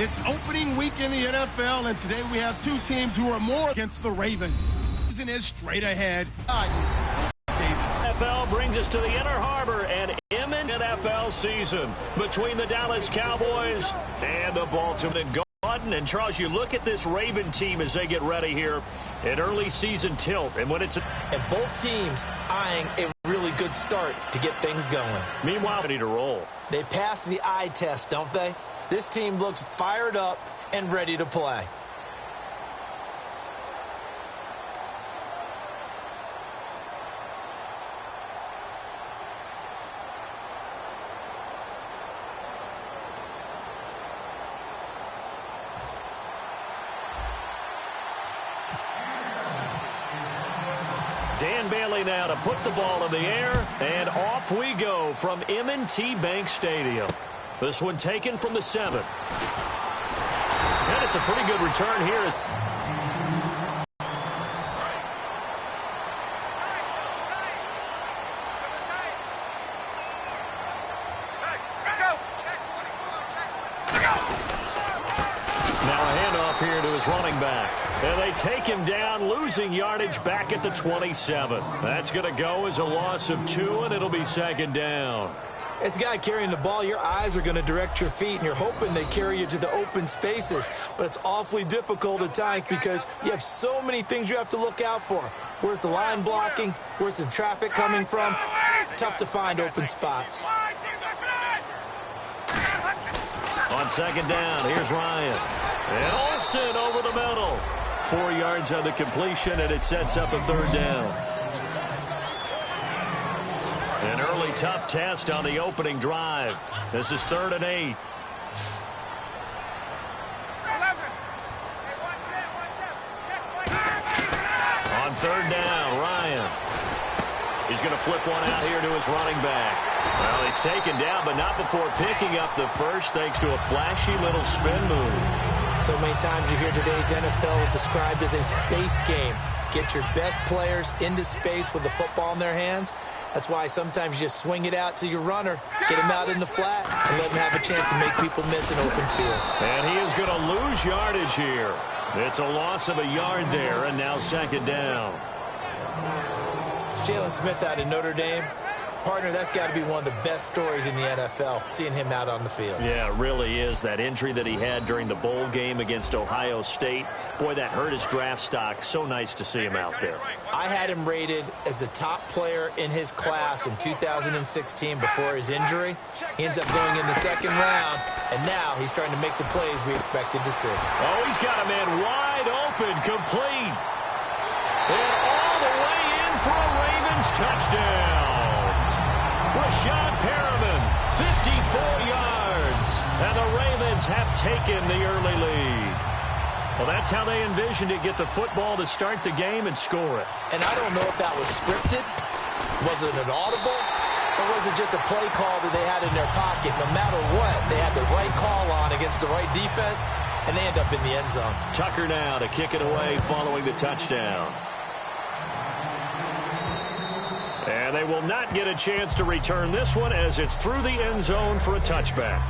It's opening week in the NFL, and today we have two teams who are more against the Ravens. Season is straight ahead. NFL brings us to the Inner Harbor and imminent NFL season between the Dallas Cowboys and the Baltimore Garden. And Charles, you look at this Raven team as they get ready here in early season tilt, and when it's and both teams eyeing a really good start to get things going. Meanwhile, ready to roll. They pass the eye test, don't they? This team looks fired up and ready to play. Dan Bailey now to put the ball in the air, and off we go from M&T Bank Stadium. This one taken from the 7. And it's a pretty good return here. Now a handoff here to his running back. And they take him down, losing yardage back at the 27. That's going to go as a loss of 2, and it'll be second down. As a guy carrying the ball, your eyes are going to direct your feet, and you're hoping they carry you to the open spaces. But it's awfully difficult at times because you have so many things you have to look out for. Where's the line blocking? Where's the traffic coming from? Tough to find open spots. On second down, here's Ryan. And Olsen over the middle. 4 yards on the completion, and it sets up a third down. An early tough test on the opening drive. This is 3rd and 8. On 3rd down, Ryan. He's going to flip one out here to his running back. Well, he's taken down, but not before picking up the first thanks to a flashy little spin move. So many times you hear today's NFL described as a space game. Get your best players into space with the football in their hands. That's why sometimes you just swing it out to your runner, get him out in the flat, and let him have a chance to make people miss an open field. And he is going to lose yardage here. It's a loss of a yard there, and now second down. Jalen Smith out of Notre Dame. Partner, that's got to be one of the best stories in the NFL, seeing him out on the field. Yeah, it really is. That injury that he had during the bowl game against Ohio State, boy, that hurt his draft stock. So nice to see him out there. I had him rated as the top player in his class in 2016 before his injury. He ends up going in the second round, and now he's starting to make the plays we expected to see. Oh, he's got a man wide open, complete. And all the way in for a Ravens touchdown. Rashad Perriman, 54 yards, and the Ravens have taken the early lead. Well, that's how they envisioned it, get the football to start the game and score it. And I don't know if that was scripted, was it an audible, or was it just a play call that they had in their pocket? No matter what, they had the right call on against the right defense, and they end up in the end zone. Tucker now to kick it away following the touchdown. And they will not get a chance to return this one as it's through the end zone for a touchback.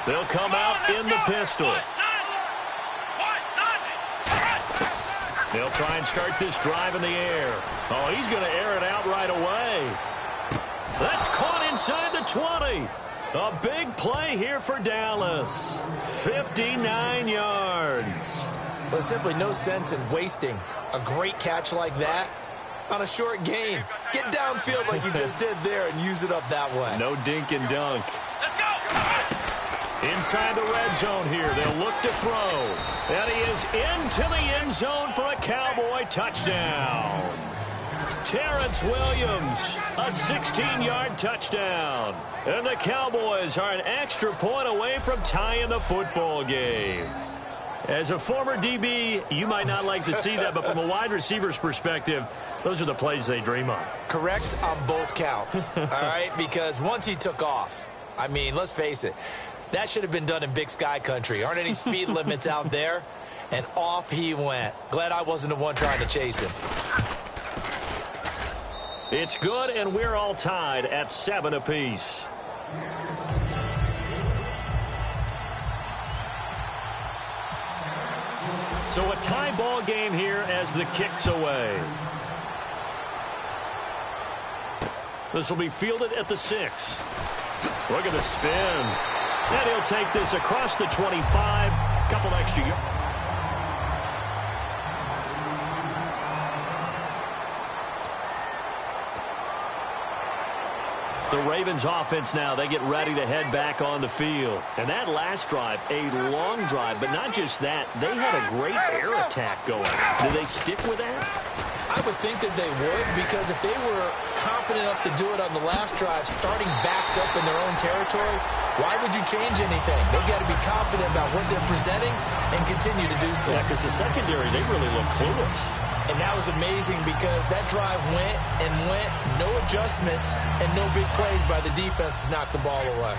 They'll come out in the pistol. They'll try and start this drive in the air. Oh, he's going to air it out right away. That's caught inside the 20. A big play here for Dallas. 59 yards. Well, there's simply no sense in wasting a great catch like that on a short gain. Get downfield like you just did there and use it up that way. No dink and dunk. Inside the red zone here, they'll look to throw. And he is into the end zone for a Cowboy touchdown. Terrence Williams, a 16-yard touchdown. And the Cowboys are an extra point away from tying the football game. As a former DB, you might not like to see that, but from a wide receiver's perspective, those are the plays they dream of. Correct on both counts, all right? Because once he took off, I mean, let's face it, That should have been done in Big Sky Country. Aren't any speed limits out there? And off he went. Glad I wasn't the one trying to chase him. It's good, and we're all tied at 7 apiece. So a tie ball game here as the kick's away. This will be fielded at the 6. Look at the spin. And he'll take this across the 25. Couple extra yards. The Ravens offense now, they get ready to head back on the field. And that last drive, a long drive, but not just that. They had a great air attack going. Do they stick with that? I would think that they would, because if they were confident enough to do it on the last drive, starting backed up in their own territory, why would you change anything? They've got to be confident about what they're presenting and continue to do so. Yeah, because the secondary, they really look clueless. And that was amazing because that drive went and went, no adjustments and no big plays by the defense to knock the ball away.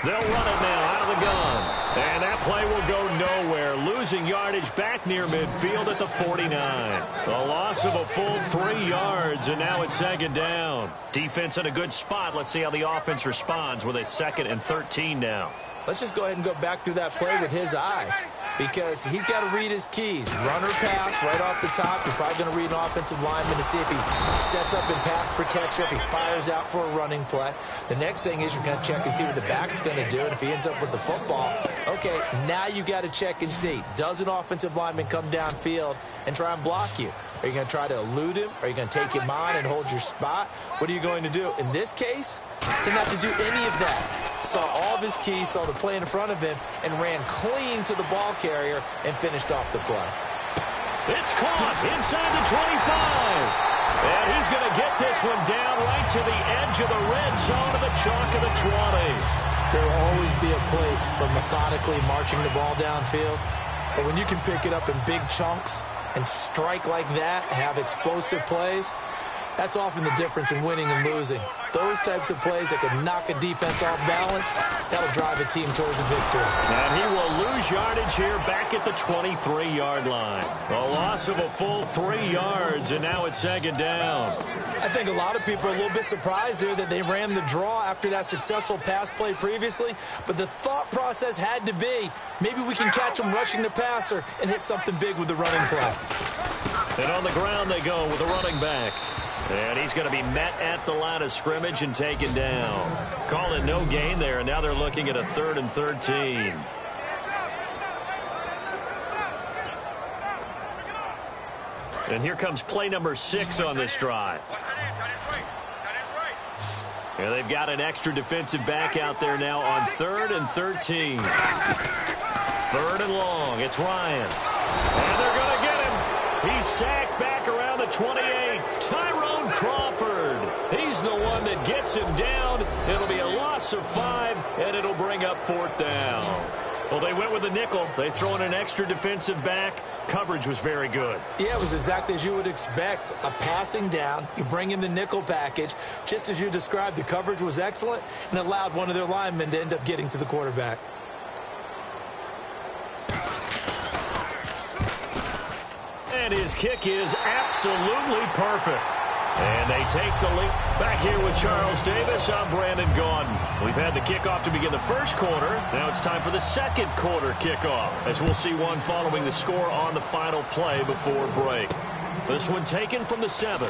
They'll run it now out of the gun. And that play will go nowhere. Losing yardage back near midfield at the 49. A loss of a full 3 yards, and now it's 2nd down. Defense in a good spot. Let's see how the offense responds with a 2nd and 13 now. Let's just go ahead and go back through that play with his eyes, because he's got to read his keys. Run or pass right off the top. You're probably going to read an offensive lineman to see if he sets up in pass protection, if he fires out for a running play. The next thing is you're going to check and see what the back's going to do, and if he ends up with the football, okay, now you got to check and see. Does an offensive lineman come downfield and try and block you? Are you going to try to elude him? Are you going to take him on and hold your spot? What are you going to do? In this case, didn't have to do any of that. Saw all of his keys, saw the play in front of him, and ran clean to the ball carrier and finished off the play. It's caught inside the 25. And he's going to get this one down right to the edge of the red zone of the chalk of the 20. There will always be a place for methodically marching the ball downfield. But when you can pick it up in big chunks and strike like that, have explosive plays, that's often the difference in winning and losing. Those types of plays that can knock a defense off balance, that'll drive a team towards a victory. And he will lose yardage here back at the 23-yard line. A loss of a full 3 yards, and now it's 2nd down. I think a lot of people are a little bit surprised here that they ran the draw after that successful pass play previously, but the thought process had to be, maybe we can catch them rushing the passer and hit something big with the running play. And on the ground they go with the running back. And he's going to be met at the line of scrimmage and taken down. Call it no gain there, and now they're looking at a 3rd and 13. And here comes play number 6 on this drive. And they've got an extra defensive back out there now on 3rd and 13. 3rd and long. It's Ryan. And they're going to get him. He's sacked back around the 28. Tyrone Crawford. He's the one that gets him down. It'll be a loss of 5, and it'll bring up 4th down. Well, they went with a nickel. They throw in an extra defensive back. Coverage was very good. Yeah, it was exactly as you would expect. A passing down. You bring in the nickel package. Just as you described, the coverage was excellent and allowed one of their linemen to end up getting to the quarterback. And his kick is absolutely perfect. And they take the lead. Back here with Charles Davis, I'm Brandon Gaudin. We've had the kickoff to begin the first quarter. Now it's time for the second quarter kickoff, as we'll see one following the score on the final play before break. This one taken from the 7.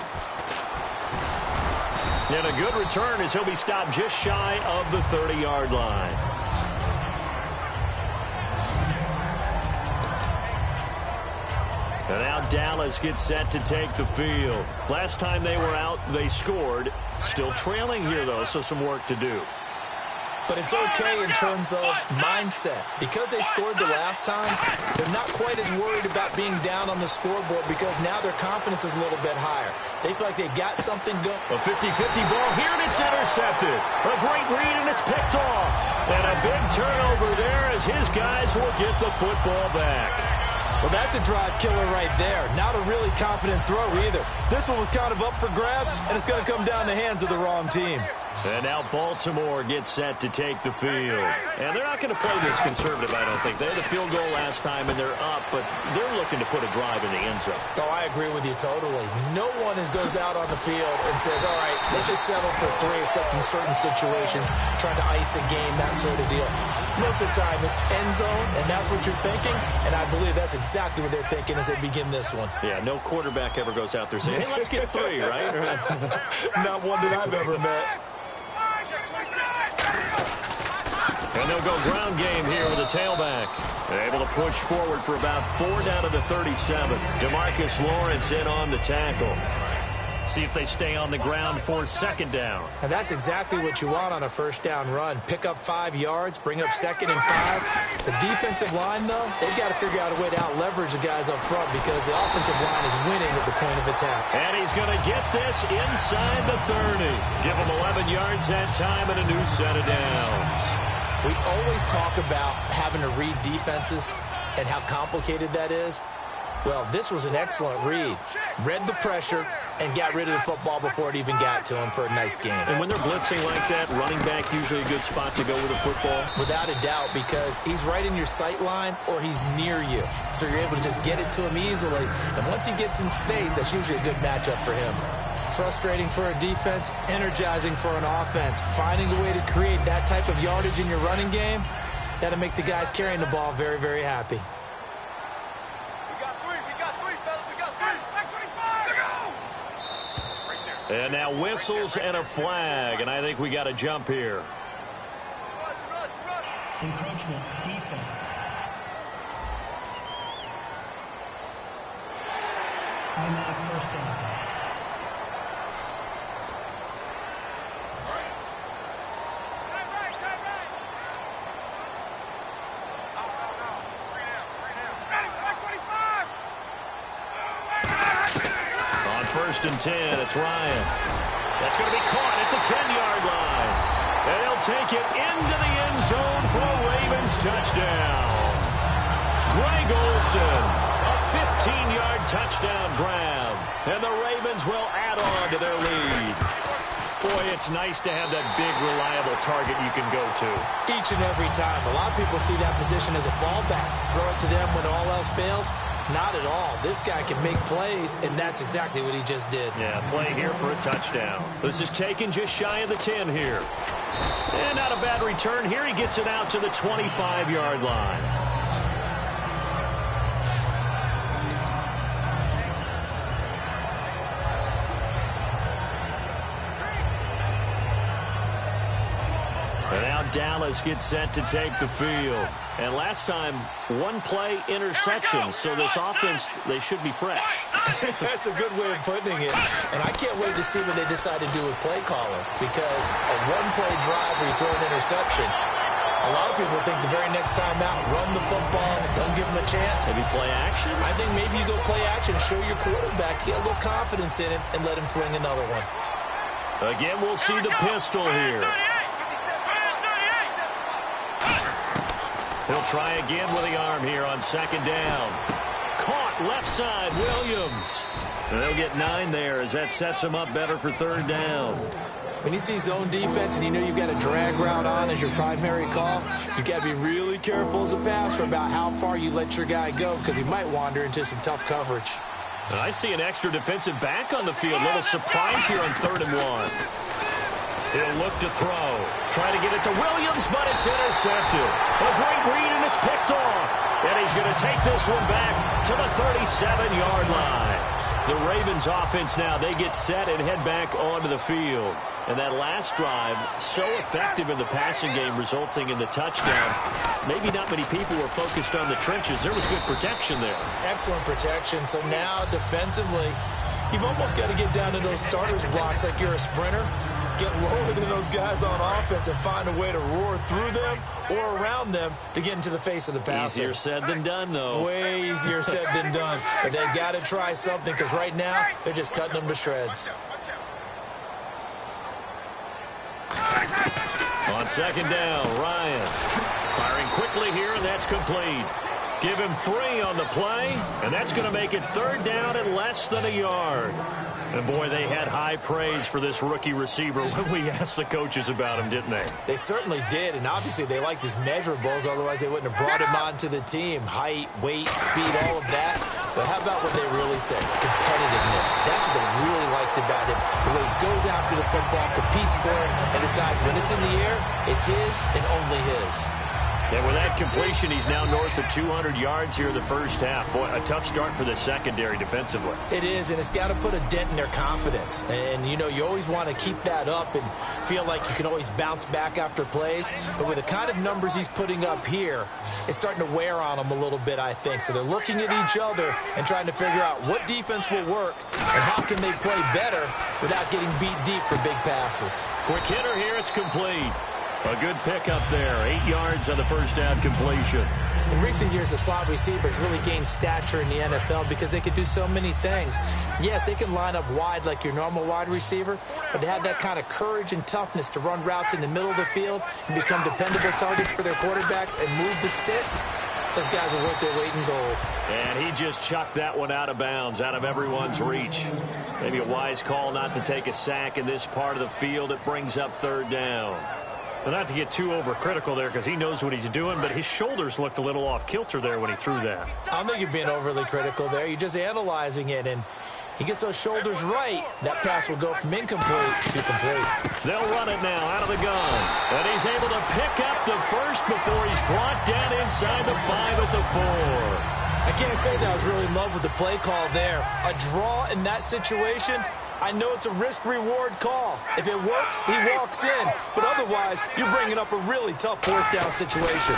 And a good return as he'll be stopped just shy of the 30-yard line. And now Dallas gets set to take the field. Last time they were out, they scored. Still trailing here, though, so some work to do. But it's okay in terms of mindset. Because they scored the last time, they're not quite as worried about being down on the scoreboard because now their confidence is a little bit higher. They feel like they got something going. A 50-50 ball here, and it's intercepted. A great read, and it's picked off. And a big turnover there as his guys will get the football back. Well, that's a drive killer right there. Not a really confident throw either. This one was kind of up for grabs, and it's going to come down the hands of the wrong team. And now Baltimore gets set to take the field. And they're not going to play this conservative, I don't think. They had a field goal last time, and they're up, but they're looking to put a drive in the end zone. Oh, I agree with you totally. No one goes out on the field and says, all right, let's just settle for 3, except in certain situations, trying to ice a game, that sort of deal. Most of the time, it's end zone, and that's what you're thinking, and I believe that's exactly what they're thinking as they begin this one. Yeah, no quarterback ever goes out there saying, hey, let's get 3, right? Not one that I've ever met. And they'll go ground game here with a tailback. They're able to push forward for about 4 down to the 37. DeMarcus Lawrence in on the tackle. See if they stay on the ground for second down. And that's exactly what you want on a first down run. Pick up 5 yards, bring up 2nd and 5. The defensive line, though, they've got to figure out a way to out-leverage the guys up front because the offensive line is winning at the point of attack. And he's going to get this inside the 30. Give him 11 yards that time and a new set of downs. We always talk about having to read defenses and how complicated that is. Well, this was an excellent read. Read the pressure and got rid of the football before it even got to him for a nice game. And when they're blitzing like that, running back usually a good spot to go with a football? Without a doubt, because he's right in your sight line or he's near you. So you're able to just get it to him easily. And once he gets in space, that's usually a good matchup for him. Frustrating for a defense, energizing for an offense. Finding a way to create that type of yardage in your running game, that'll make the guys carrying the ball very, very happy. And now whistles and a flag, and I think we got a jump here. Encroachment, defense. Automatic first down. First and 10, it's Ryan. That's going to be caught at the 10-yard line. And they'll take it into the end zone for a Ravens touchdown. Greg Olsen, a 15-yard touchdown grab. And the Ravens will add on to their lead. Boy, it's nice to have that big, reliable target you can go to. Each and every time. A lot of people see that position as a fallback. Throw it to them when all else fails. Not at all. This guy can make plays, and that's exactly what he just did. Yeah, play here for a touchdown. This is taken just shy of the 10 here. And not a bad return here. He gets it out to the 25-yard line. And now Dallas gets set to take the field. And last time, 1-play interception. So this offense, they should be fresh. That's a good way of putting it. And I can't wait to see what they decide to do with play calling. Because a 1-play drive where you throw an interception, a lot of people think the very next time out, run the football, don't give them a chance. Maybe play action? I think maybe you go play action, show your quarterback, get a little confidence in it, and let him fling another one. Again, we'll see the pistol here. He'll try again with the arm here on second down. Caught left side, Williams. And they'll get 9 there as that sets him up better for third down. When you see zone defense and you know you've got a drag route on as your primary call, you've got to be really careful as a passer about how far you let your guy go because he might wander into some tough coverage. And I see an extra defensive back on the field. Little surprise here on 3rd and 1. He'll look to throw. Try to get it to Williams, but it's intercepted. A great read, and it's picked off. And he's going to take this one back to the 37-yard line. The Ravens offense now, they get set and head back onto the field. And that last drive, so effective in the passing game, resulting in the touchdown. Maybe not many people were focused on the trenches. There was good protection there. Excellent protection. So now, defensively, you've almost got to get down to those starters blocks like you're a sprinter. Get lower than those guys on offense and find a way to roar through them or around them to get into the face of the passer. Easier said than done, though. Way easier said than done. But they've got to try something because right now they're just cutting them to shreds. On second down, Ryan firing quickly here, and that's complete. Give him 3 on the play, and that's going to make it 3rd down and less than a yard. And, boy, they had high praise for this rookie receiver when we asked the coaches about him, didn't they? They certainly did, and obviously they liked his measurables. Otherwise, they wouldn't have brought him onto the team. Height, weight, speed, all of that. But how about what they really said? Competitiveness. That's what they really liked about him. The way he goes after the football, competes for it, and decides when it's in the air, it's his and only his. And with that completion, he's now north of 200 yards here in the first half. Boy, a tough start for the secondary defensively. It is, and it's got to put a dent in their confidence. And, you know, you always want to keep that up and feel like you can always bounce back after plays. But with the kind of numbers he's putting up here, it's starting to wear on them a little bit, I think. So they're looking at each other and trying to figure out what defense will work and how can they play better without getting beat deep for big passes. Quick hitter here, it's complete. A good pickup there, 8 yards on the first down completion. In recent years, the slot receivers really gained stature in the NFL because they could do so many things. Yes, they can line up wide like your normal wide receiver, but to have that kind of courage and toughness to run routes in the middle of the field and become dependable targets for their quarterbacks and move the sticks, those guys are worth their weight in gold. And he just chucked that one out of bounds, out of everyone's reach. Maybe a wise call not to take a sack in this part of the field. It brings up 3rd down. But not to get too overcritical there because he knows what he's doing, but his shoulders looked a little off kilter there when he threw that. I don't think you're being overly critical there. You're just analyzing it, and he gets those shoulders right. That pass will go from incomplete to complete. They'll run it now out of the gun. And he's able to pick up the first before he's brought down inside the 5 at the 4. I can't say that I was really in love with the play call there. A draw in that situation, I know it's a risk-reward call. If it works, he walks in. But otherwise, you're bringing up a really tough 4th down situation.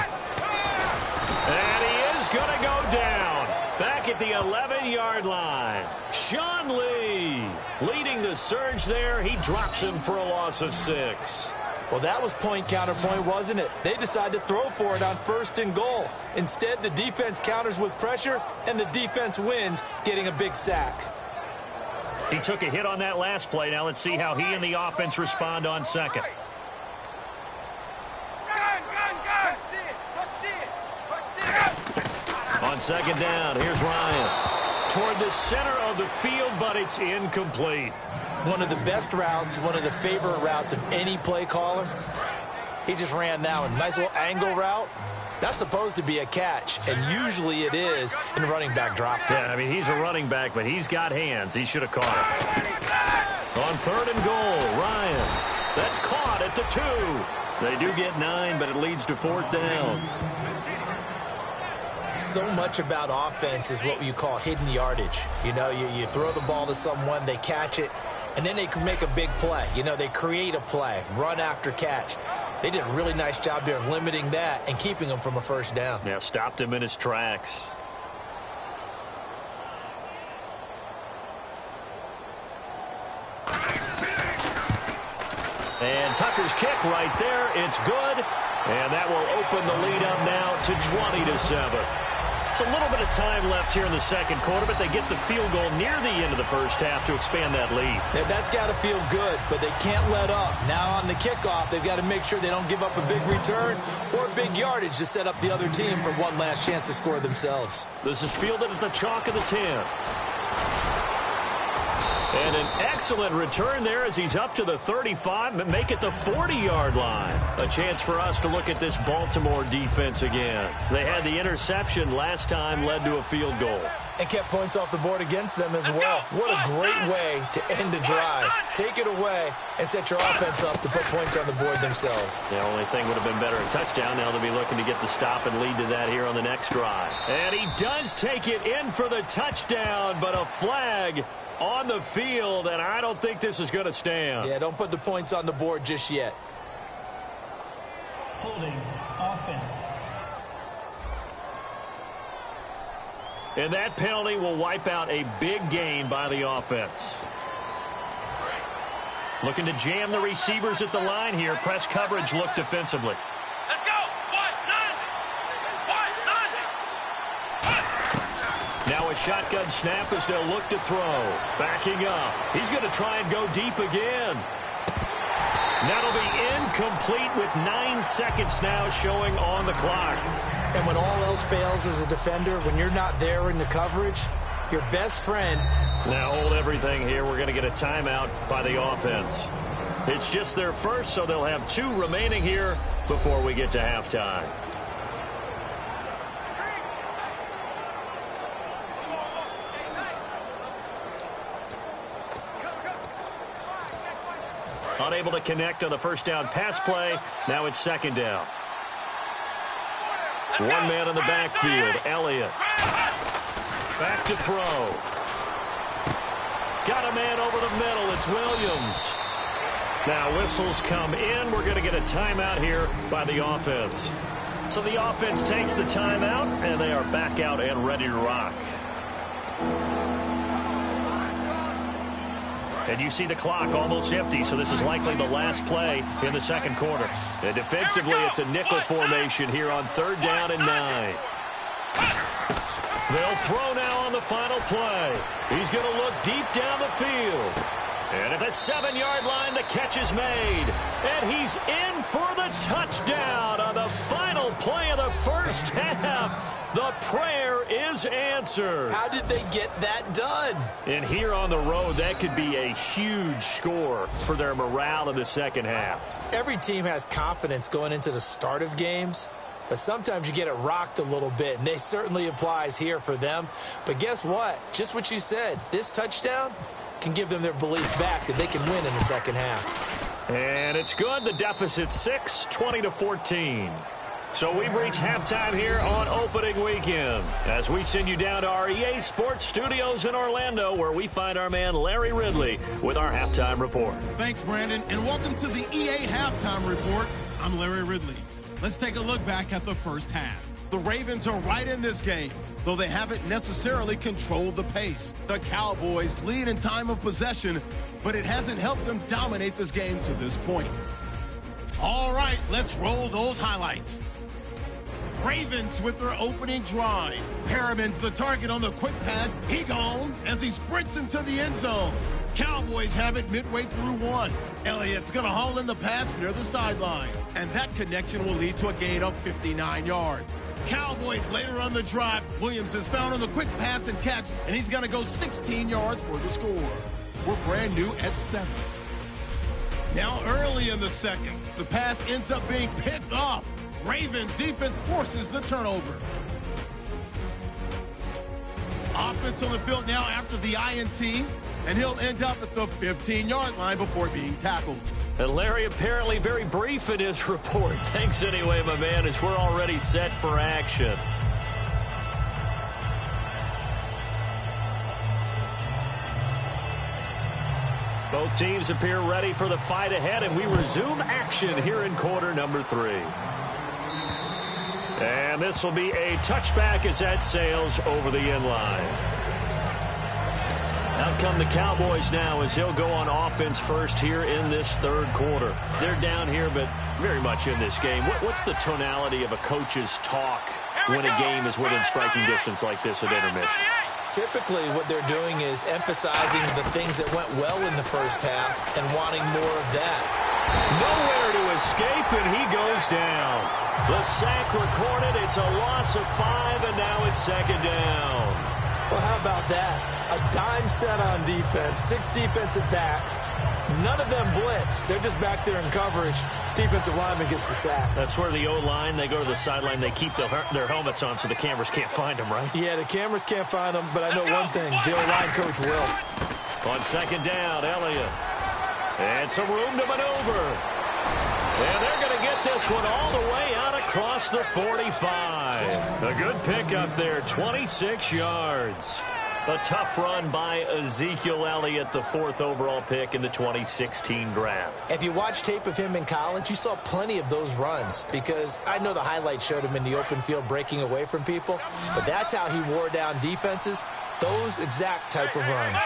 And he is going to go down. Back at the 11-yard line. Sean Lee leading the surge there. He drops him for a loss of 6. Well, that was point counterpoint, wasn't it? They decided to throw for it on 1st and goal. Instead, the defense counters with pressure, and the defense wins, getting a big sack. He took a hit on that last play. Now let's see how he and the offense respond on 2nd. On 2nd down, here's Ryan. Toward the center of the field, but it's incomplete. One of the best routes, one of the favorite routes of any play caller. He just ran that one. Nice little angle route. That's supposed to be a catch, and usually it is in running back drop. Yeah, I mean, he's a running back, but he's got hands. He should have caught it. On 3rd and goal, Ryan. That's caught at the 2. They do get 9, but it leads to 4th down. So much about offense is what you call hidden yardage. You know, you throw the ball to someone, they catch it, and then they can make a big play. You know, they create a play, run after catch. They did a really nice job there of limiting that and keeping him from a 1st down. Yeah, stopped him in his tracks. And Tucker's kick right there. It's good. And that will open the lead up now to 20-7. It's a little bit of time left here in the 2nd quarter, but they get the field goal near the end of the 1st half to expand that lead. That's got to feel good, but they can't let up. Now on the kickoff, they've got to make sure they don't give up a big return or big yardage to set up the other team for one last chance to score themselves. This is fielded at the chalk of the 10. And an excellent return there as he's up to the 35, but make it the 40-yard line. A chance for us to look at this Baltimore defense again. They had the interception last time, led to a field goal. And kept points off the board against them as well. What a great way to end a drive. Take it away and set your offense up to put points on the board themselves. The only thing would have been better a touchdown. Now they'll be looking to get the stop and lead to that here on the next drive. And he does take it in for the touchdown, but a flag on the field, and I don't think this is going to stand. Yeah, don't put the points on the board just yet. Holding offense. And that penalty will wipe out a big gain by the offense. Looking to jam the receivers at the line here. Press coverage look defensively. Let's go. Now a shotgun snap as they'll look to throw. Backing up. He's going to try and go deep again. That'll be incomplete with 9 seconds now showing on the clock. And when all else fails as a defender, when you're not there in the coverage, your best friend. Now hold everything here. We're going to get a timeout by the offense. It's just their first, so they'll have 2 remaining here before we get to halftime. Unable to connect on the first down pass play. Now it's second down. One man in the backfield, Elliott. Back to throw. Got a man over the middle. It's Williams. Now whistles come in. We're going to get a timeout here by the offense. So the offense takes the timeout, and they are back out and ready to rock. And you see the clock almost empty, so this is likely the last play in the second quarter. And defensively, it's a nickel formation here on 3rd down and 9. They'll throw now on the final play. He's going to look deep down the field. And at the 7-yard line, the catch is made. And he's in for the touchdown on the final play of the first half. The prayer is answered. How did they get that done? And here on the road, that could be a huge score for their morale in the second half. Every team has confidence going into the start of games, but sometimes you get it rocked a little bit, and they certainly applies here for them. But guess what? Just what you said, this touchdown can give them their belief back that they can win in the second half. And it's good. The deficit 6, 20-14. So we've reached halftime here on opening weekend as we send you down to our EA Sports Studios in Orlando, where we find our man Larry Ridley with our halftime report. Thanks, Brandon, and welcome to the EA Halftime Report. I'm Larry Ridley. Let's take a look back at the first half. The Ravens are right in this game, though they haven't necessarily controlled the pace. The Cowboys lead in time of possession, but it hasn't helped them dominate this game to this point. All right, let's roll those highlights. Ravens with their opening drive. Perriman's the target on the quick pass. He gone as he sprints into the end zone. Cowboys have it midway through 1. Elliott's going to haul in the pass near the sideline. And that connection will lead to a gain of 59 yards. Cowboys later on the drive. Williams is found on the quick pass and catch, and he's going to go 16 yards for the score. We're brand new at 7. Now early in the second, the pass ends up being picked off. Ravens defense forces the turnover. Offense on the field now after the INT, and he'll end up at the 15-yard line before being tackled. And Larry apparently very brief in his report. Thanks anyway, my man, as we're already set for action. Both teams appear ready for the fight ahead, and we resume action here in quarter number 3. And this will be a touchback as that sails over the end line. Out come the Cowboys now as they'll go on offense first here in this third quarter. They're down here, but very much in this game. What's the tonality of a coach's talk when a game is within striking distance like this at intermission? Typically, what they're doing is emphasizing the things that went well in the first half and wanting more of that. Nowhere to escape, and he goes down. The sack recorded. It's a loss of 5, and now it's second down. Well, how about that? A dime set on defense, 6 defensive backs. None of them blitz. They're just back there in coverage. Defensive lineman gets the sack. That's where the O-line, they go to the sideline, they keep their helmets on so the cameras can't find them, right? Yeah, the cameras can't find them, but I know one thing. The O-line coach will. On second down, Elliott. And some room to maneuver. And they're going to get this one all the way out across the 45. A good pickup there, 26 yards. A tough run by Ezekiel Elliott, the 4th overall pick in the 2016 draft. If you watch tape of him in college, you saw plenty of those runs because I know the highlights showed him in the open field breaking away from people, but that's how he wore down defenses, those exact type of runs.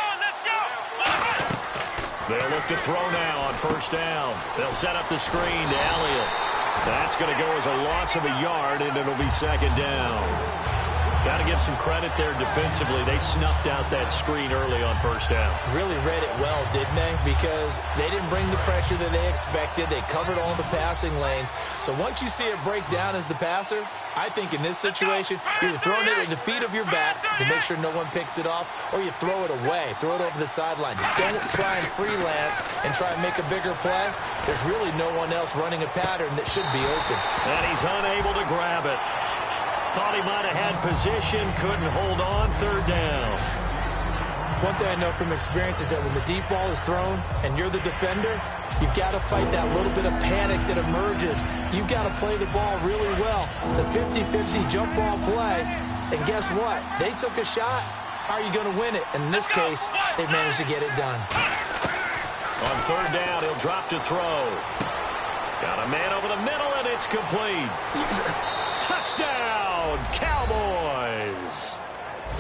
They'll look to throw now on first down. They'll set up the screen to Elliott. That's going to go as a loss of a yard, and it'll be second down. Got to give some credit there defensively. They snuffed out that screen early on first down. Really read it well, didn't they? Because they didn't bring the pressure that they expected. They covered all the passing lanes. So once you see it break down as the passer, I think in this situation, you're either throwing it at the feet of your back to make sure no one picks it off, or you throw it away, throw it over the sideline. Don't try and freelance and try and make a bigger play. There's really no one else running a pattern that should be open. And he's unable to grab it. Thought he might have had position, couldn't hold on, third down. One thing I know from experience is that when the deep ball is thrown and you're the defender, you've got to fight that little bit of panic that emerges. You've got to play the ball really well. It's a 50-50 jump ball play. And guess what? They took a shot. How are you going to win it? And in this case, they managed to get it done. On third down, he'll drop to throw. Got a man over the middle, and it's complete. Touchdown, Cowboys.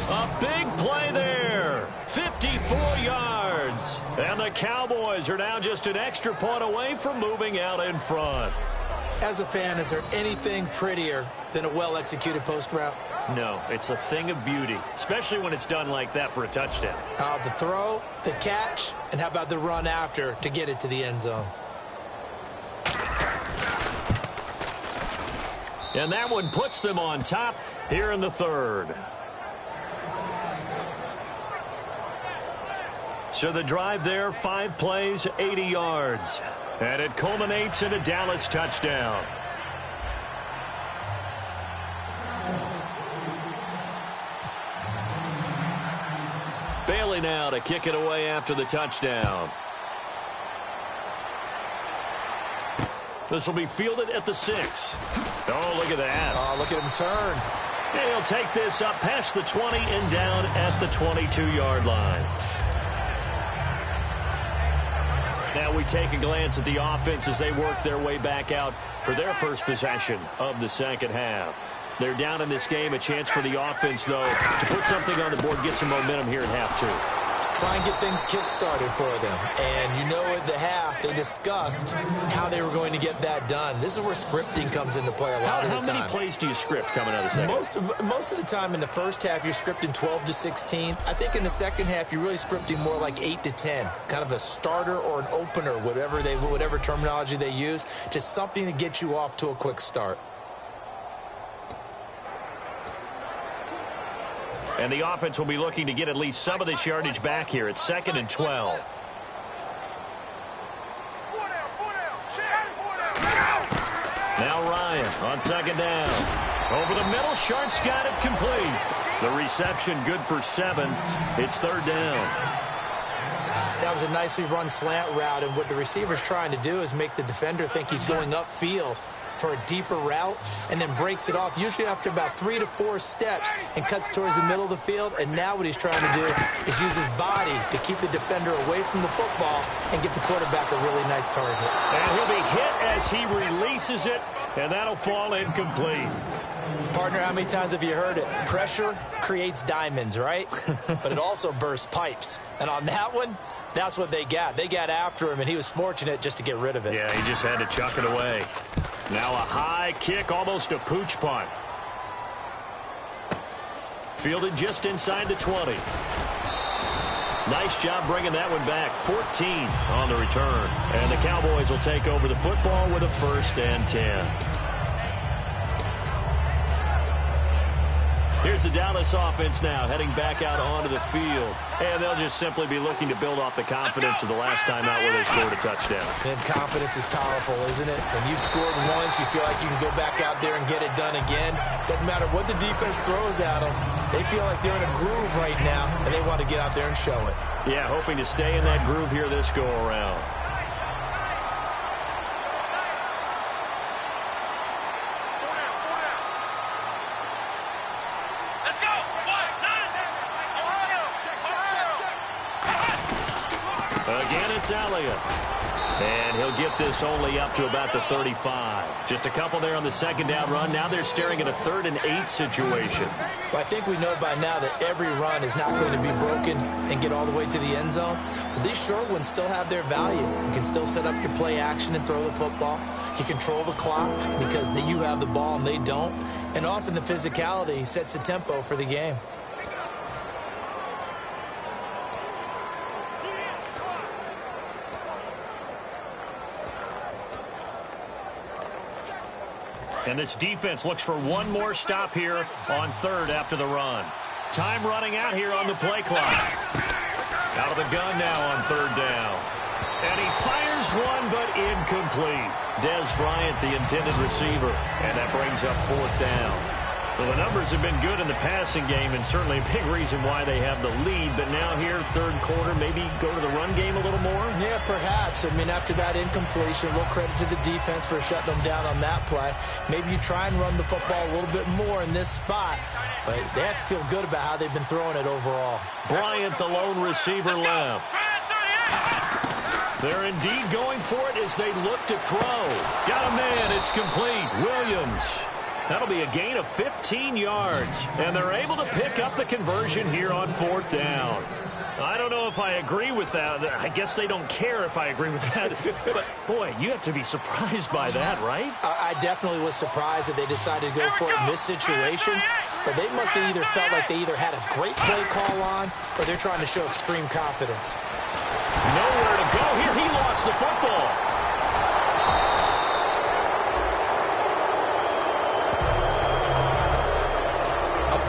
A big play there. 54 yards. And the Cowboys are now just an extra point away from moving out in front. As a fan, is there anything prettier than a well-executed post route? No, it's a thing of beauty, especially when it's done like that for a touchdown. The throw, the catch, and how about the run after to get it to the end zone? And that one puts them on top here in the third. So the drive there, 5 plays, 80 yards. And it culminates in a Dallas touchdown. Bailey now to kick it away after the touchdown. This will be fielded at the 6. Oh, look at that. Oh, look at him turn. And he'll take this up past the 20 and down at the 22-yard line. Now we take a glance at the offense as they work their way back out for their first possession of the second half. They're down in this game. A chance for the offense, though, to put something on the board, get some momentum here at half 2. Try and get things kick-started for them. And you know at the half, they discussed how they were going to get that done. This is where scripting comes into play a lot of the time. How many plays do you script coming out of the second? Most of the time in the first half, you're scripting 12 to 16. I think in the second half, you're really scripting more like 8 to 10. Kind of a starter or an opener, whatever terminology they use. Just something to get you off to a quick start. And the offense will be looking to get at least some of this yardage back here. It's 2nd and 12. Now Ryan on 2nd down. Over the middle, Sharp's got it complete. The reception good for 7. It's 3rd down. That was a nicely run slant route, and what the receiver's trying to do is make the defender think he's going upfield for a deeper route, and then breaks it off, usually after about 3 to 4 steps, and cuts towards the middle of the field. And now what he's trying to do is use his body to keep the defender away from the football and get the quarterback a really nice target. And he'll be hit as he releases it, and that'll fall incomplete. Partner, how many times have you heard it? Pressure creates diamonds, right? But it also bursts pipes. And on that one, that's what they got. They got after him, and he was fortunate just to get rid of it. Yeah, he just had to chuck it away. Now a high kick, almost a pooch punt. Fielded just inside the 20. Nice job bringing that one back. 14 on the return. And the Cowboys will take over the football with a 1st and 10. Here's the Dallas offense now heading back out onto the field. And they'll just simply be looking to build off the confidence of the last time out where they scored a touchdown. And confidence is powerful, isn't it? When you've scored once, you feel like you can go back out there and get it done again. Doesn't matter what the defense throws at them. They feel like they're in a groove right now, and they want to get out there and show it. Yeah, hoping to stay in that groove here this go-around. Again, it's Elliott. And he'll get this only up to about the 35. Just a couple there on the second down run. Now they're staring at a 3rd and 8 situation. Well, I think we know by now that every run is not going to be broken and get all the way to the end zone. But these short ones still have their value. You can still set up your play action and throw the football. You control the clock because you have the ball and they don't. And often the physicality sets the tempo for the game. And this defense looks for one more stop here on 3rd after the run. Time running out here on the play clock. Out of the gun now on 3rd down. And he fires one, but incomplete. Des Bryant, the intended receiver. And that brings up 4th down. Well, the numbers have been good in the passing game, and certainly a big reason why they have the lead. But now here, 3rd quarter, maybe go to the run game a little more? Yeah, perhaps. I mean, after that incompletion, a little credit to the defense for shutting them down on that play. Maybe you try and run the football a little bit more in this spot. But they have to feel good about how they've been throwing it overall. Bryant, the lone receiver, left. They're indeed going for it as they look to throw. Got a man. It's complete. Williams. That'll be a gain of 15 yards. And they're able to pick up the conversion here on 4th down. I don't know if I agree with that. I guess they don't care if I agree with that. But, boy, you have to be surprised by that, right? I definitely was surprised that they decided to go for it in this situation. But they must have either felt like they either had a great play call on or they're trying to show extreme confidence. Nowhere to go here. He lost the football.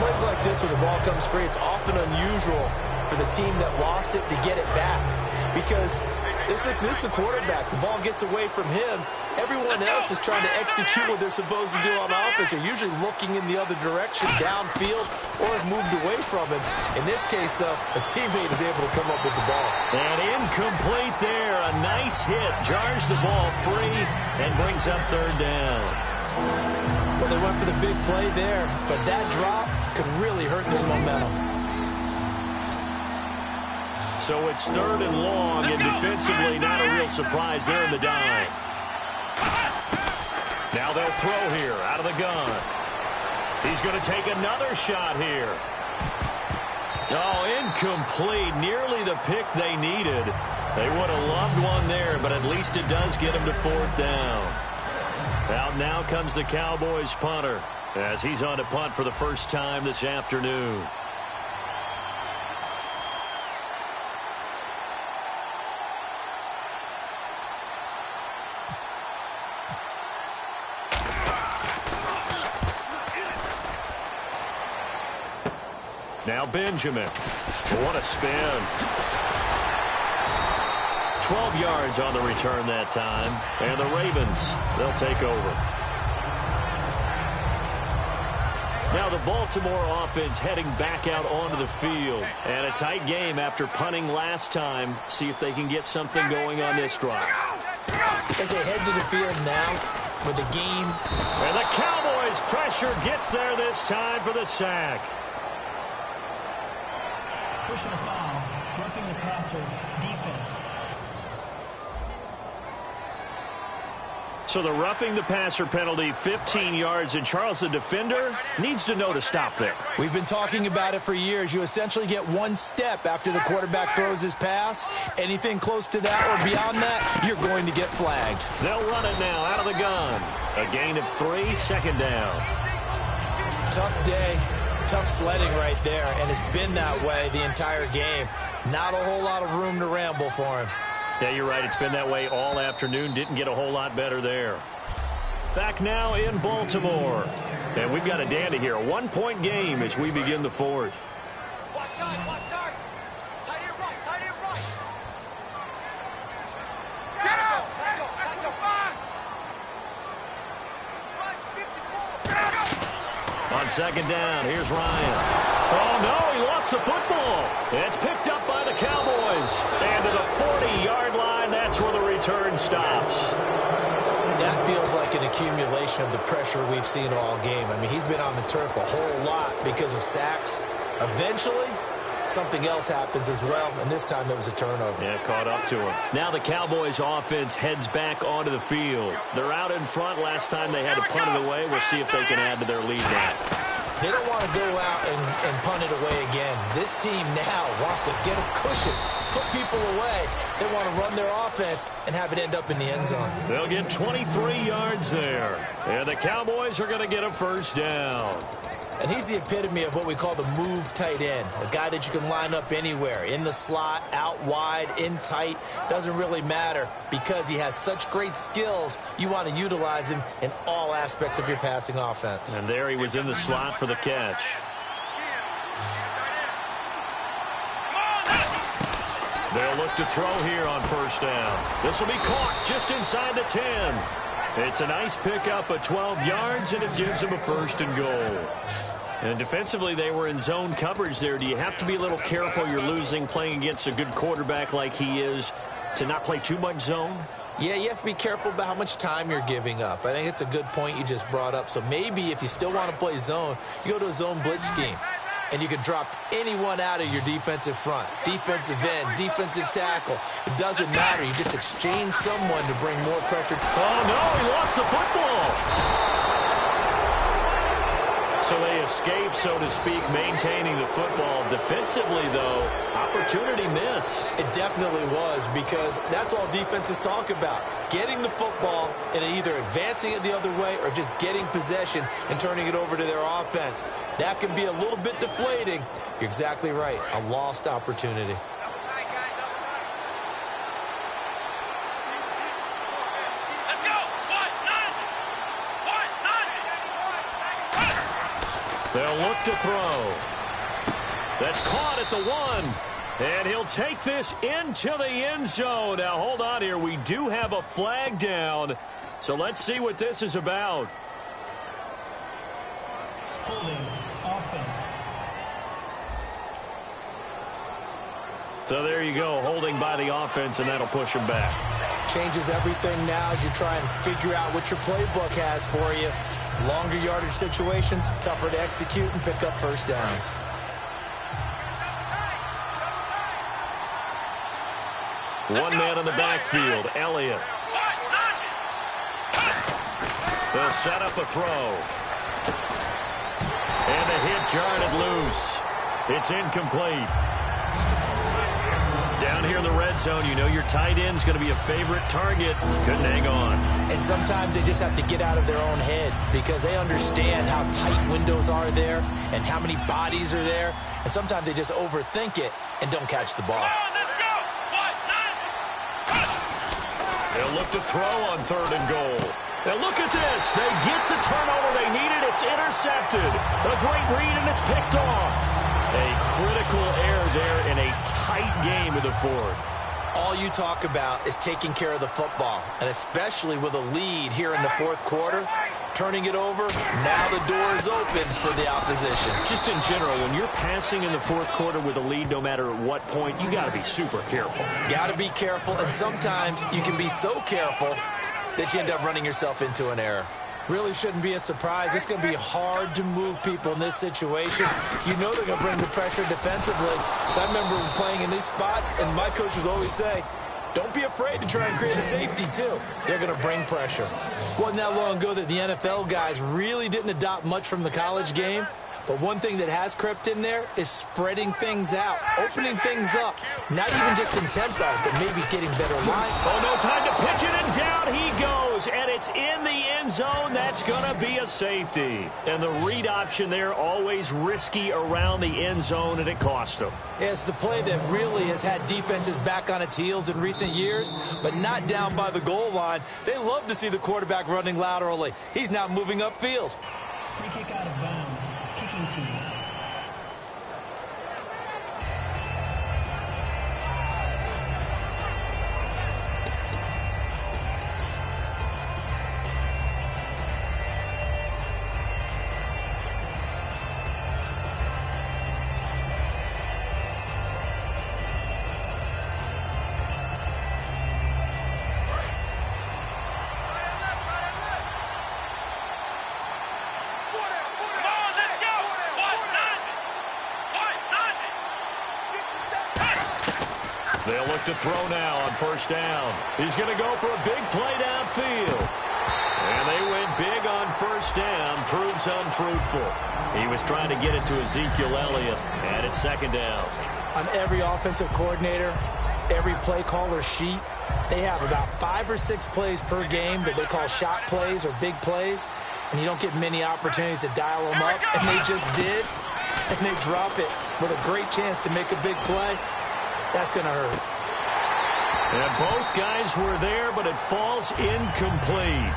Plays like this when the ball comes free, it's often unusual for the team that lost it to get it back because this is the quarterback. The ball gets away from him. Everyone else is trying to execute what they're supposed to do on offense. They're usually looking in the other direction, downfield, or have moved away from him. In this case, though, a teammate is able to come up with the ball. And incomplete there. A nice hit. Jars the ball free and brings up 3rd down. Well, they went for the big play there, but that drop could really hurt their momentum. So it's 3rd and long, and defensively not a real surprise there in the dime. Now they'll throw here out of the gun. He's going to take another shot here. Oh, incomplete. Nearly the pick they needed. They would have loved one there, but at least it does get them to 4th down. Out now comes the Cowboys punter as he's on to punt for the first time this afternoon. Now Benjamin. What a spin. 12 yards on the return that time. And the Ravens, they'll take over. Now the Baltimore offense heading back out onto the field. And a tight game after punting last time. See if they can get something going on this drive. As they head to the field now with the game. And the Cowboys pressure gets there this time for the sack. Pushing a foul, roughing the passer, defense. So the roughing the passer penalty, 15 yards, and Charles, the defender, needs to know to stop there. We've been talking about it for years. You essentially get one step after the quarterback throws his pass. Anything close to that or beyond that, you're going to get flagged. They'll run it now out of the gun. A gain of 3, 2nd down. Tough day, tough sledding right there, and it's been that way the entire game. Not a whole lot of room to ramble for him. Yeah, you're right. It's been that way all afternoon. Didn't get a whole lot better there. Back now in Baltimore. And we've got a dandy here. A 1-point game as we begin the 4th. Watch out. Tight it right. Get out. On 2nd down, here's Ryan. Oh, no, he lost the football. It's picked up by the Cowboys. And to the 40-yard line, that's where the return stops. That feels like an accumulation of the pressure we've seen all game. I mean, he's been on the turf a whole lot because of sacks. Eventually, something else happens as well, and this time it was a turnover. Yeah, caught up to him. Now the Cowboys offense heads back onto the field. They're out in front. Last time they had to punt it away. We'll see if they can add to their lead now. They don't want to go out and punt it away again. This team now wants to get a cushion, put people away. They want to run their offense and have it end up in the end zone. They'll get 23 yards there. And the Cowboys are going to get a first down. And he's the epitome of what we call the move tight end, a guy that you can line up anywhere, in the slot, out wide, in tight, doesn't really matter because he has such great skills. You want to utilize him in all aspects of your passing offense. And there he was in the slot for the catch. They'll look to throw here on first down. This will be caught just inside the 10. It's a nice pickup of 12 yards, and it gives him a first and goal. And defensively, they were in zone coverage there. Do you have to be a little careful? You're losing playing against a good quarterback like he is to not play too much zone? Yeah, you have to be careful about how much time you're giving up. I think it's a good point you just brought up. So maybe if you still want to play zone, you go to a zone blitz scheme. And you can drop anyone out of your defensive front, defensive end, defensive tackle. It doesn't matter. You just exchange someone to bring more pressure. Oh, no, he lost the football. So they escape, so to speak, maintaining the football. Defensively, though, opportunity miss. It definitely was, because that's all defenses talk about. Getting the football and either advancing it the other way or just getting possession and turning it over to their offense. That can be a little bit deflating. You're exactly right. A lost opportunity. They'll look to throw. That's caught at the 1. And he'll take this into the end zone. Now, hold on here. We do have a flag down. So let's see what this is about. Holding offense. So there you go, holding by the offense, and that'll push him back. Changes everything now as you try and figure out what your playbook has for you. Longer yardage situations, tougher to execute and pick up first downs. One man in the backfield, Elliott. They'll set up a throw. And the hit jarred it loose. It's incomplete. Down here in the red zone, you know your tight end's going to be a favorite target. Couldn't hang on. And sometimes they just have to get out of their own head because they understand how tight windows are there and how many bodies are there. And sometimes they just overthink it and don't catch the ball. They'll look to throw on 3rd and goal. Now look at this. They get the turnover they needed. It's intercepted. A great read, and it's picked off. A critical error there in a tight game in the 4th. All you talk about is taking care of the football, and especially with a lead here in the 4th quarter, turning it over, now the door is open for the opposition. Just in general, when you're passing in the 4th quarter with a lead, no matter at what point, you got to be super careful. Got to be careful, and sometimes you can be so careful that you end up running yourself into an error. Really shouldn't be a surprise. It's going to be hard to move people in this situation. You know they're going to bring the pressure defensively. So I remember playing in these spots, and my coaches always say, don't be afraid to try and create a safety, too. They're going to bring pressure. Wasn't that long ago that the NFL guys really didn't adopt much from the college game. But one thing that has crept in there is spreading things out, opening things up, not even just in tempo, but maybe getting better line. Oh, no time to pitch it, and down he goes, and it's in the end zone. That's going to be a safety. And the read option there, always risky around the end zone, and it cost him. Yeah, it's the play that really has had defenses back on its heels in recent years, but not down by the goal line. They love to see the quarterback running laterally. He's now moving upfield. Free kick out of bounds. Kicking team. look to throw now on first down. He's going to go for a big play downfield. And they went big on first down. Proves unfruitful. He was trying to get it to Ezekiel Elliott, and it's second down. On every offensive coordinator, every play caller sheet, they have about 5 or 6 plays per game that they call shot plays or big plays, and you don't get many opportunities to dial them up, and they just did, and they drop it with a great chance to make a big play. That's going to hurt. And both guys were there, but it falls incomplete.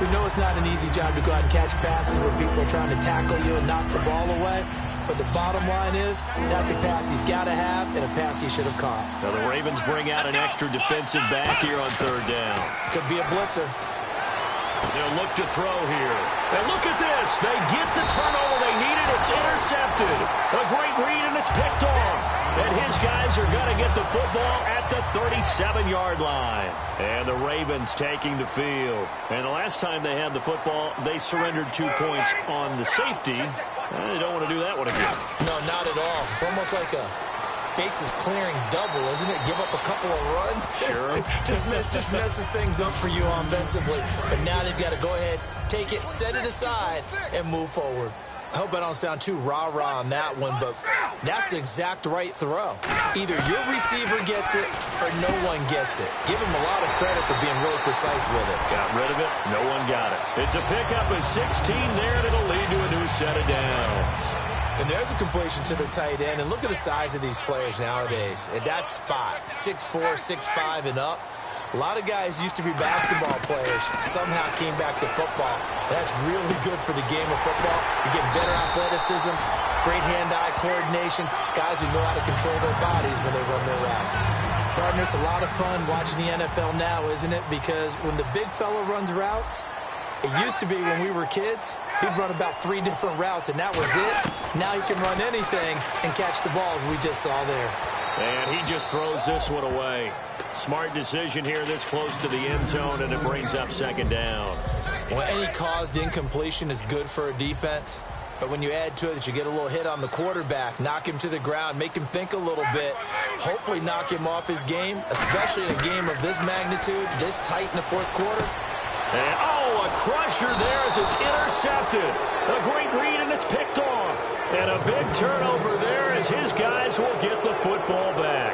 We know it's not an easy job to go out and catch passes where people are trying to tackle you and knock the ball away. But the bottom line is, that's a pass he's got to have and a pass he should have caught. Now the Ravens bring out an extra defensive back here on third down. Could be a blitzer. They'll look to throw here. And look at this. They get the turnover they needed. It's intercepted. A great read, and it's picked off. And his guys are going to get the football at the 37-yard line. And the Ravens taking the field. And the last time they had the football, they surrendered 2 points on the safety. They don't want to do that one again. No, not at all. It's almost like a bases clearing double, isn't it? Give up a couple of runs. Sure. just messes things up for you offensively. But now they've got to go ahead, take it, set it aside, and move forward. I hope I don't sound too rah-rah on that one, but that's the exact right throw. Either your receiver gets it or no one gets it. Give him a lot of credit for being really precise with it. Got rid of it. No one got it. It's a pickup of 16 there, and it'll lead to a new set of downs. And there's a completion to the tight end. And look at the size of these players nowadays. At that spot, 6'4", 6'5", and up. A lot of guys used to be basketball players, somehow came back to football. That's really good for the game of football. You get better athleticism, great hand-eye coordination, guys who know how to control their bodies when they run their routes. Partner, it's a lot of fun watching the NFL now, isn't it? Because when the big fella runs routes, it used to be when we were kids, he'd run about 3 different routes, and that was it. Now he can run anything and catch the balls we just saw there. And he just throws this one away. Smart decision here this close to the end zone, and it brings up second down. Well, any caused incompletion is good for a defense. But when you add to it that you get a little hit on the quarterback, knock him to the ground, make him think a little bit, hopefully knock him off his game, especially in a game of this magnitude, this tight in the fourth quarter. And, a crusher there as it's intercepted. A great read, and it's picked off. And a big turnover there as his guys will get the football back.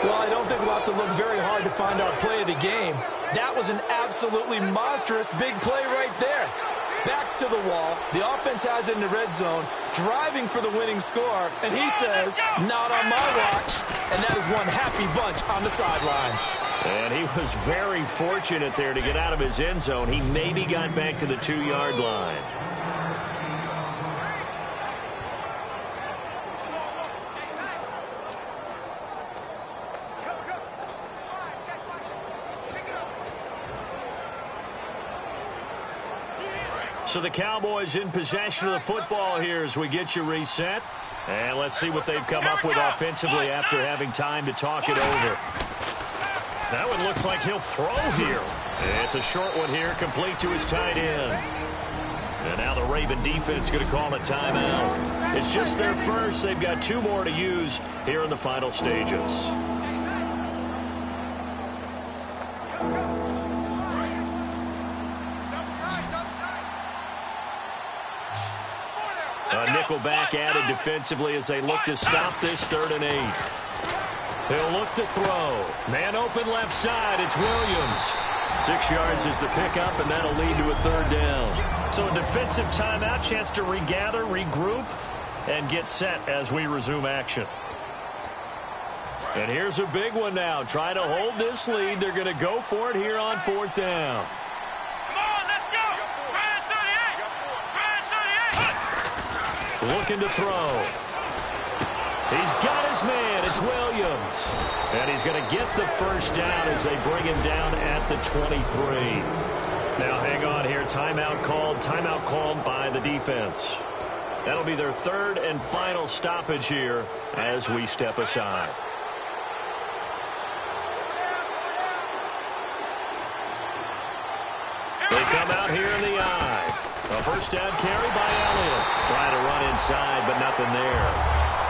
Well, I don't think we'll have to look very hard to find our play of the game. That was an absolutely monstrous big play right there. Backs to the wall. The offense has it in the red zone, driving for the winning score. And he says, not on my watch. And that is one happy bunch on the sidelines. And he was very fortunate there to get out of his end zone. He maybe got back to the 2-yard line. So the Cowboys in possession of the football here as we get you reset. And let's see what they've come up with offensively after having time to talk it over. That one looks like he'll throw here. It's a short one here, complete to his tight end. And now the Raven defense is going to call a timeout. It's just their first. They've got 2 more to use here in the final stages. A nickelback added defensively as they look to stop this 3rd and 8. He'll look to throw. Man open left side. It's Williams. 6 yards is the pickup, and that'll lead to a 3rd down. So a defensive timeout, chance to regather, regroup, and get set as we resume action. And here's a big one now. Trying to hold this lead. They're going to go for it here on 4th down. Looking to throw. He's got his man. It's Williams. And he's going to get the first down as they bring him down at the 23. Now, hang on here. Timeout called by the defense. That'll be their 3rd and final stoppage here as we step aside. They come out here in the eye. A first down carry by Elliott. Trying to run inside, but nothing there.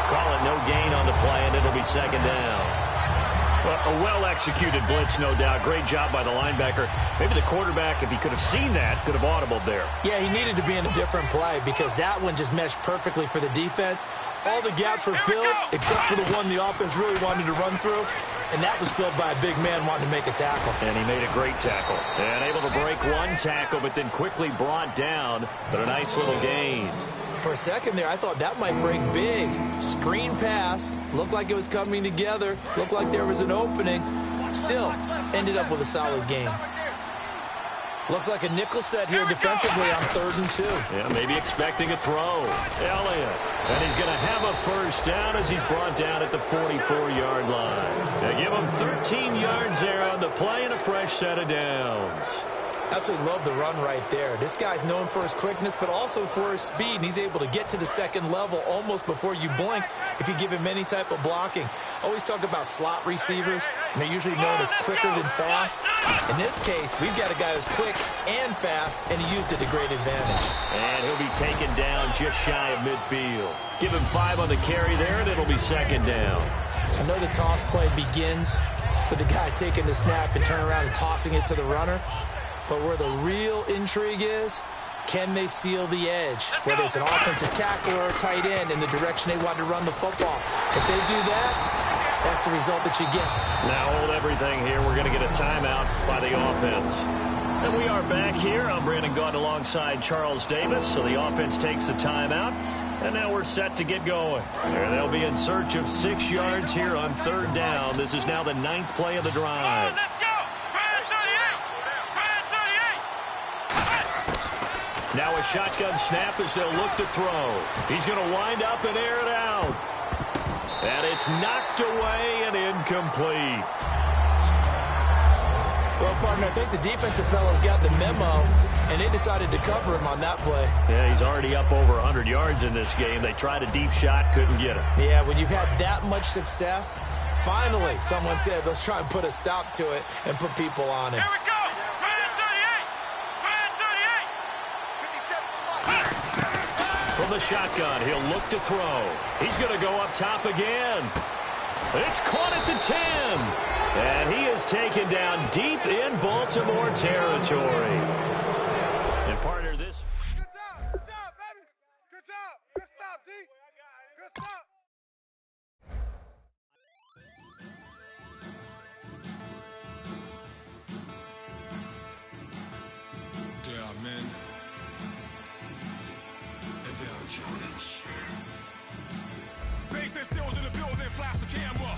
Call it no gain on the play, and it'll be 2nd down. A well-executed blitz, no doubt. Great job by the linebacker. Maybe the quarterback, if he could have seen that, could have audibled there. Yeah, he needed to be in a different play because that one just meshed perfectly for the defense. All the gaps were filled except for the one the offense really wanted to run through, and that was filled by a big man wanting to make a tackle. And he made a great tackle. And able to break one tackle, but then quickly brought down. But a nice little gain. For a second there, I thought that might break big. Screen pass. Looked like it was coming together. Looked like there was an opening. Still, ended up with a solid game. Looks like a nickel set here defensively on 3rd and 2. Yeah, maybe expecting a throw. Elliott. And he's going to have a first down as he's brought down at the 44-yard line. They give him 13 yards there on the play and a fresh set of downs. Absolutely love the run right there. This guy's known for his quickness, but also for his speed. And he's able to get to the second level almost before you blink if you give him any type of blocking. Always talk about slot receivers, and they're usually known as quicker than fast. In this case, we've got a guy who's quick and fast, and he used it to great advantage. And he'll be taken down just shy of midfield. Give him 5 on the carry there, and it'll be 2nd down. I know the toss play begins with the guy taking the snap and turning around and tossing it to the runner. But where the real intrigue is, can they seal the edge? Whether it's an offensive tackle or a tight end in the direction they want to run the football. If they do that, that's the result that you get. Now hold everything here. We're going to get a timeout by the offense. And we are back here. I'm Brandon Gaudin alongside Charles Davis. So the offense takes the timeout. And now we're set to get going. And they'll be in search of 6 yards here on 3rd down. This is now the 9th play of the drive. Now a shotgun snap as they'll look to throw. He's going to wind up and air it out. And it's knocked away and incomplete. Well, partner, I think the defensive fellas got the memo, and they decided to cover him on that play. Yeah, he's already up over 100 yards in this game. They tried a deep shot, couldn't get it. Yeah, when you've had that much success, finally someone said, let's try and put a stop to it and put people on it. Here we go. From the shotgun, he'll look to throw. He's going to go up top again. It's caught at the 10. And he is taken down deep in Baltimore territory. And partner, this... Good job, baby. Good job. Good stop, D. Good stop. Yeah, man. Advantage. Bass and stills in the building, flash the camera.